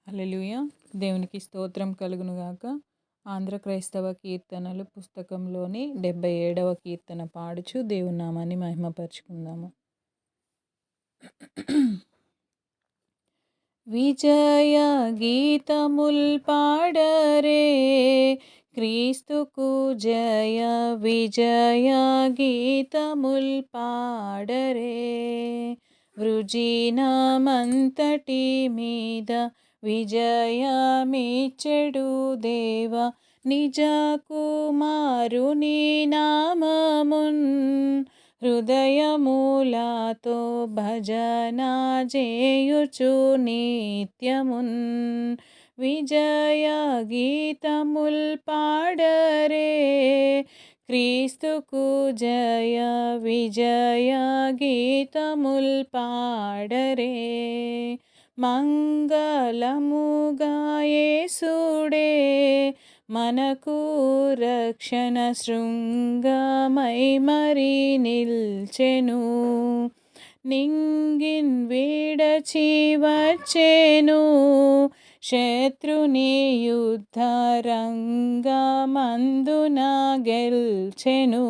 హల్లెలూయా! దేవునికి స్తోత్రం కలుగునుగాక. ఆంధ్ర క్రైస్తవ కీర్తనలు పుస్తకంలోని 77వ కీర్తన పాడుచు దేవుని నామాన్ని మహిమపరుచుకుందాము. విజయ గీతముల్ పాడరే, క్రీస్తుకు జయ విజయ గీతముల్ పాడరే. వృజినమంతటి మీద విజయమిచ్చెడు దేవ, నిజ కుమారుని నామమున్ హృదయములతో భజన చేయుచు నిత్యమున్. విజయ గీతముల్ పాడరే, క్రీస్తుకు జయ విజయ గీతముల్ పాడరే. మంగళముగా యేసుడే మనకు రక్షణ శృంగమై మరి నిల్చెను. నింగిన్ విడచి వచ్చెను, శత్రుని యుద్ధ రంగమందున గెల్చెను.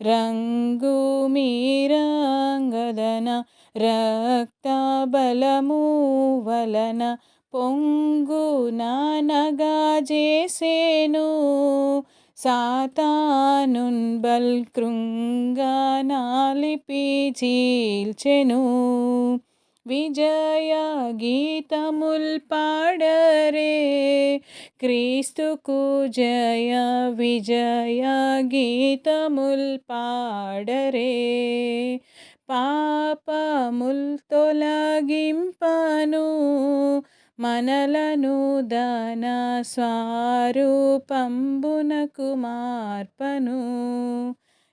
రంగు మీరంగదన రక్త బలము వలన పొంగు నానగా చేసెను. సాతానున్ బల్కృంగా నాలిపి చీల్చెను. విజయ గీతముల్ పాడరే, క్రీస్తుకు జయ విజయ గీతముల్ పాడరే. పాపముల్ తొలగింపను, మనలను దాన స్వరూపంబునకు మార్పను.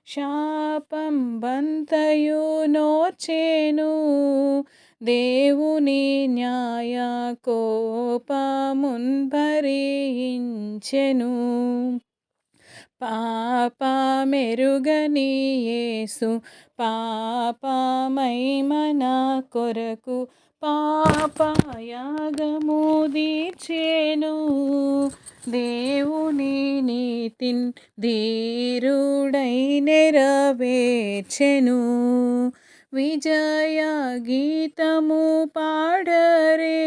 శాపం బంతయు నోర్చెను, దేవుని న్యాయ కోపమున్ భరించెను. పాపమెరుగని యేసు పాపమై మన కొరకు పాపయాగము తీర్చెను. దేవుని నీతిన్ ధీరుడై నెరవేర్చెను. విజయ గీతము పాడరే,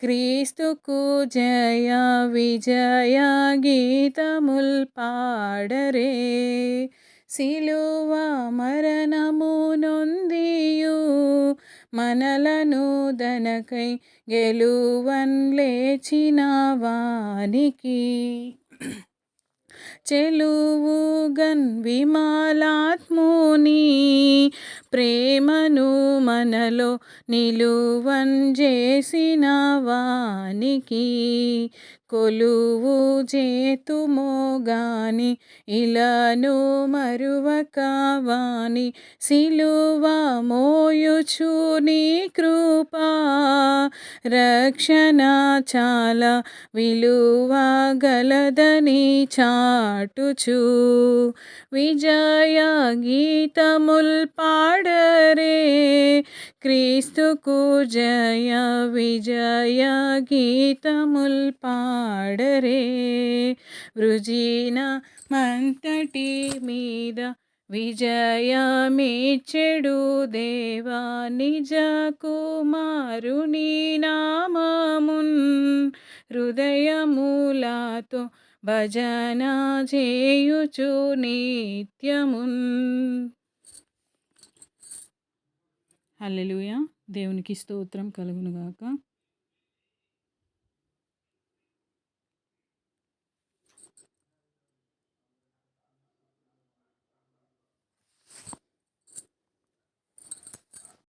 క్రీస్తుకు జయ విజయ గీతముల్ పాడరే. సిలువ మరణము నొందియు మనలను దనకై గెలువన్ లేచిన వానికి, చెలువుగన్ విమలాత్ముని ప్రేమను మనలో నిలువన్ చేసిన వానికి, కొలువు చేతుమో గాని ఇలను మరువక వాని, సిలువ మోయుచు నీ కృపా రక్షణ చాలా విలువ గలదని చాటుచు. విజయ గీతముల్ పాడరే, క్రీస్తుకు జయ విజయ గీతముల్ పాడరే. వృజినమంతటి మీద విజయమిచ్చెడు దేవా, నిజ కుమారుని నామమున్ హృదయములతో భజన చేయుచు నిత్యమున్. హల్లెలూయా! దేవునికి స్తోత్రం కలుగునుగాక.